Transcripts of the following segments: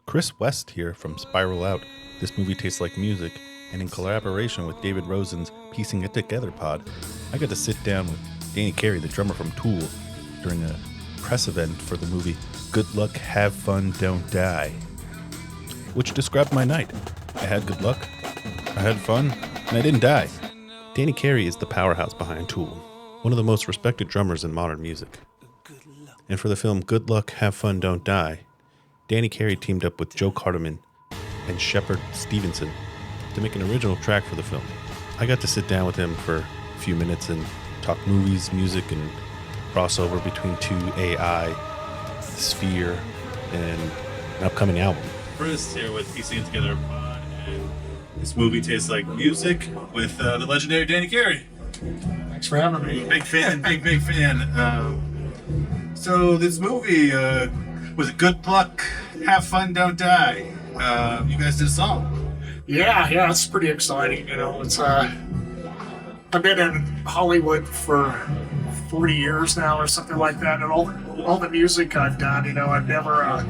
Kris West here from Spiral Out. This movie tastes like music, and in collaboration with David Rosen's Piecing It Together pod, I got to sit down with Danny Carey, the drummer from Tool, during a press event for the movie Good Luck, Have Fun, Don't Die, which described my night. I had good luck, I had fun, and I didn't die. Danny Carey is the powerhouse behind Tool, one of the most respected drummers in modern music. And for the film Good Luck, Have Fun, Don't Die, Danny Carey teamed up with Joe Cardamone and Shepard Stevenson to make an original track for the film. I got to sit down with him for a few minutes and talk movies, music, and crossover between two AI, Sphere, and an upcoming album. Kris here with Piecing It Together pod, and this movie tastes like music with the legendary Danny Carey. Thanks for having me. Big fan, big fan. So this movie was it Good Luck, Have Fun, Don't Die. You guys did a song. Yeah, it's pretty exciting. You know, it's I've been in Hollywood for 40 years now, or something like that, and all the music I've done, you know, I've never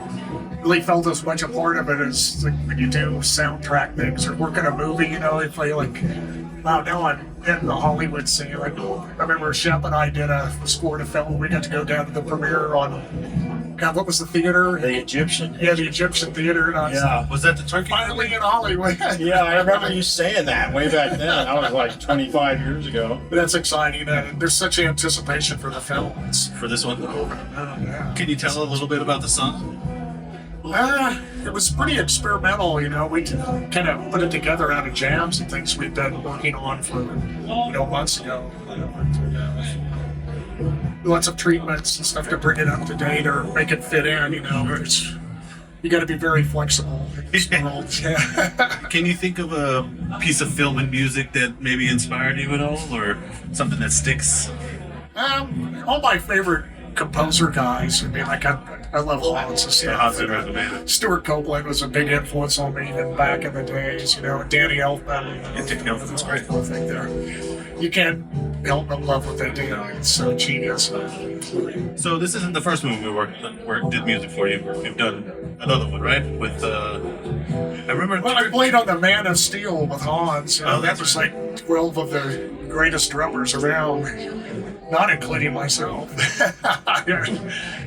really felt as much a part of it as like when you do soundtrack things or work in a movie. You know, if I like, wow, now I'm in the Hollywood scene. Like, I remember Shep and I did a score to film. We got to go down to the premiere on, God, what was the theater? The Egyptian. Yeah, the Egyptian theater. And I was Yeah. Was that the Turkey? finally in Hollywood. Yeah, I remember you saying that way back then. That was like 25 years ago. That's exciting. There's such anticipation for the film. For this one. Yeah. Can you tell a little bit about the song? It was pretty experimental, you know. We kind of put it together out of jams and things we've been working on for, months ago. Lots of treatments and stuff to bring it up to date or make it fit in, you know. You got to be very flexible in this world. Can you think of a piece of film and music that maybe inspired you at all, or something that sticks? All my favorite composer guys. I mean, like I love Hans and stuff. Stuart Copeland was a big influence on me back in the days. You know, Danny Elfman. Danny Elfman's great. I think you can't help but love what they do. It's so genius. So this isn't the first movie we did music for you. You've done another one, right? With I remember. Well, I played on the Man of Steel with Hans. You know, Oh, that that's was like 12 of the greatest drummers around, not including myself.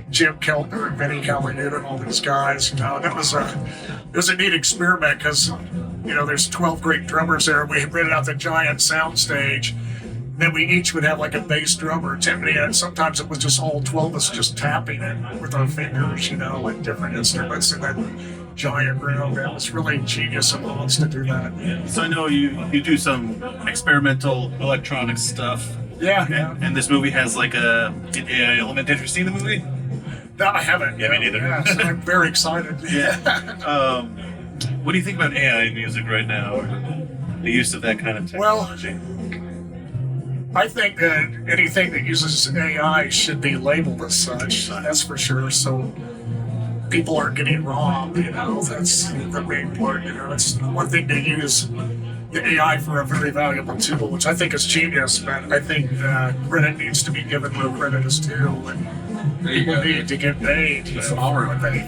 Jim Keltner and Benny Callahan and all these guys. You know, it was a neat experiment because, you know, there's 12 great drummers there. We rented out the giant sound stage. Then we each would have like a bass drummer, Tiffany, and sometimes it was just all 12 of us just tapping it with our fingers, you know, like different instruments in that giant room. It was really genius of Hans to do that. So I know you do some experimental electronic stuff. Yeah. And this movie has like an AI element. Have you seen the movie? No, I haven't. Yeah, me neither. Yeah, so I'm very excited. What do you think about AI music right now? Or the use of that kind of technology? I think that anything that uses AI should be labeled as such. That's for sure. So people aren't getting wrong. You know, that's the main part. You know, it's one thing to use the AI for a very valuable tool, which I think is genius. But I think credit needs to be given where credit is due, and people need to get paid for what they,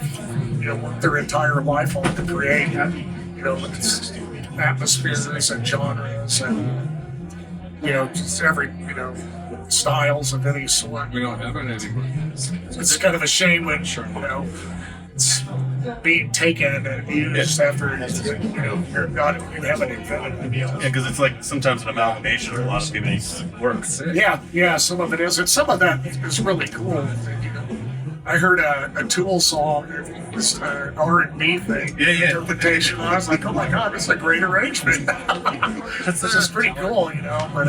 work their entire life on to create. It's atmospheres and genres and. Just every, styles of any sort. We don't have it anymore. It's kind of a shame when, it's being taken and used after, you're not, you haven't invented it. Yeah, because it's like sometimes an amalgamation of a lot of people's work. Yeah, some of it is. And some of that is really cool. I heard a Tool song, it was an R&B thing, interpretation. I was like, oh my God, this is a great arrangement. This is pretty cool, but...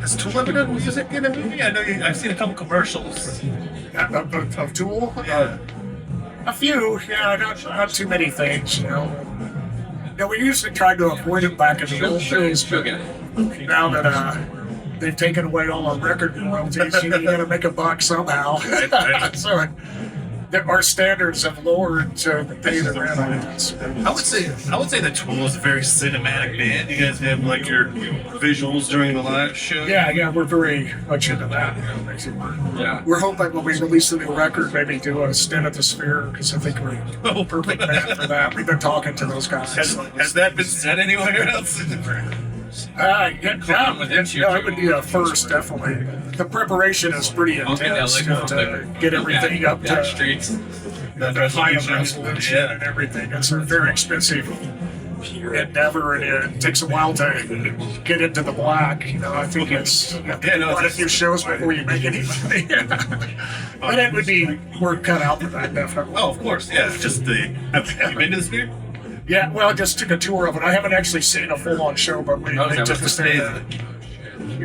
Has Tool ever done music in a movie? I know I've seen a couple commercials. Of Tool? A few, not too many things, we usually tried to avoid it back in the old days, but now that they've taken away all our record royalties, you gotta make a buck somehow. So our standards have lowered to pay the rent. I would say that Tool is a very cinematic band. You guys have like your visuals during the live show. Yeah, we're very much into that. We're hoping when we release the new record, maybe do a stint at the Sphere, because I think we're a perfect band for that. We've been talking to those guys. Has that been said anywhere else? It would be a first, definitely. The preparation is pretty intense to get everything up to the high resolution and everything. It's a very expensive endeavor, and it takes a while to get into the black. I think it's quite a few shows before you make any money. But it would be work cut out for that, definitely. Oh, of course, yeah. Have you been to the Sphere? Yeah, well, I just took a tour of it. I haven't actually seen a full-on show, but we took the stay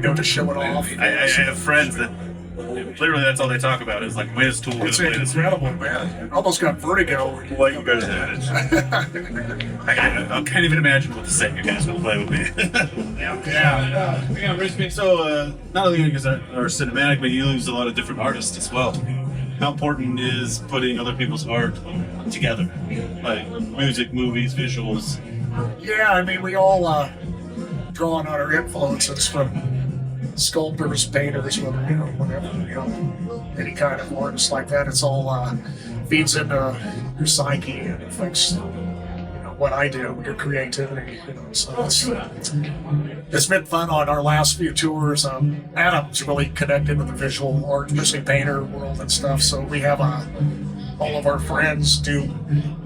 to show it off. I have friends that literally that's all they talk about is like, when is Tool going to play this? Incredible, man. Almost got vertigo. What you guys did. I can't even imagine what the set you guys will play with me. So, not only you guys are cinematic, but you use a lot of different artists as well. How important is putting other people's art together? Like music, movies, visuals? Yeah, I mean, we all draw on our influences from sculptors, painters, whatever, any kind of artist like that. It's all feeds into your psyche and affects what I do, your creativity. So it's been fun on our last few tours. Adam's really connected with the visual art, especially painter world and stuff. So we have all of our friends do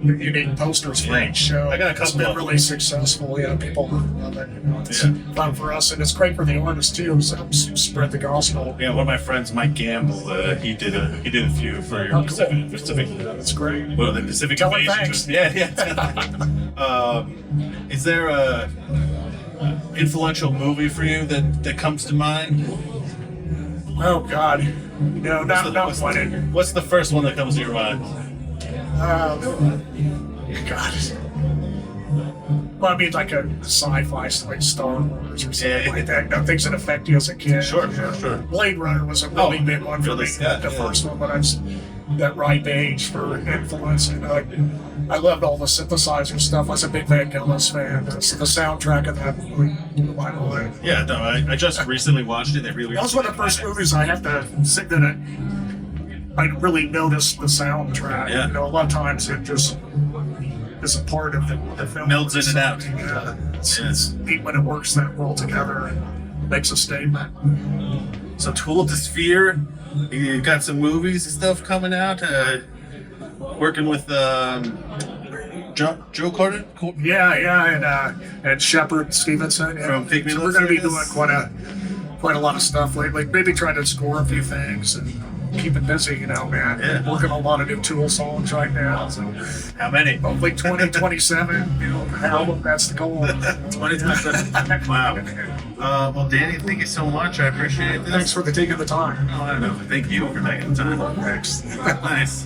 unique posters for each show. I got a couple. It's been really successful. People love it. It's fun for us, and it's great for the artists too. So spread the gospel. Yeah, one of my friends, Mike Gamble, he did a few for your Pacific. That's great. Well, the Pacific Tell him Invasion. thanks. Yeah. Is there a influential movie for you that comes to mind? Oh God, no, not one. What's the first one that comes to your mind? God. Well, I mean, like a sci-fi, like Star Wars or something like that. Things that affect you as a kid. Sure. Blade Runner was a really big one for me. The first one, but I was that ripe age for influence. And I loved all the synthesizer stuff. I was a big Van Gogh fan. So the soundtrack of that movie blew my mind. Yeah, no, I just recently watched it. That was one of the first movies I have to sit in it. I really noticed the soundtrack. Yeah. A lot of times it just is a part of the film. Melds in and out. Yeah. It's neat when it works that well together and makes a statement. So Tool to Sphere, you got some movies and stuff coming out. Working with Joe Cardamone. Yeah, and Shepard Stevenson from Pygmy. So we're going to be doing quite a lot of stuff lately. Maybe trying to score a few things and keep it busy, man. Yeah. Working on a lot of new Tool songs right now. So how many? Hopefully 2027. Album. That's the goal. 2027. Wow. Well, Danny, thank you so much. I appreciate this. Thanks for taking the time. Oh, I don't know. Thank you for taking the time. Thanks. Nice.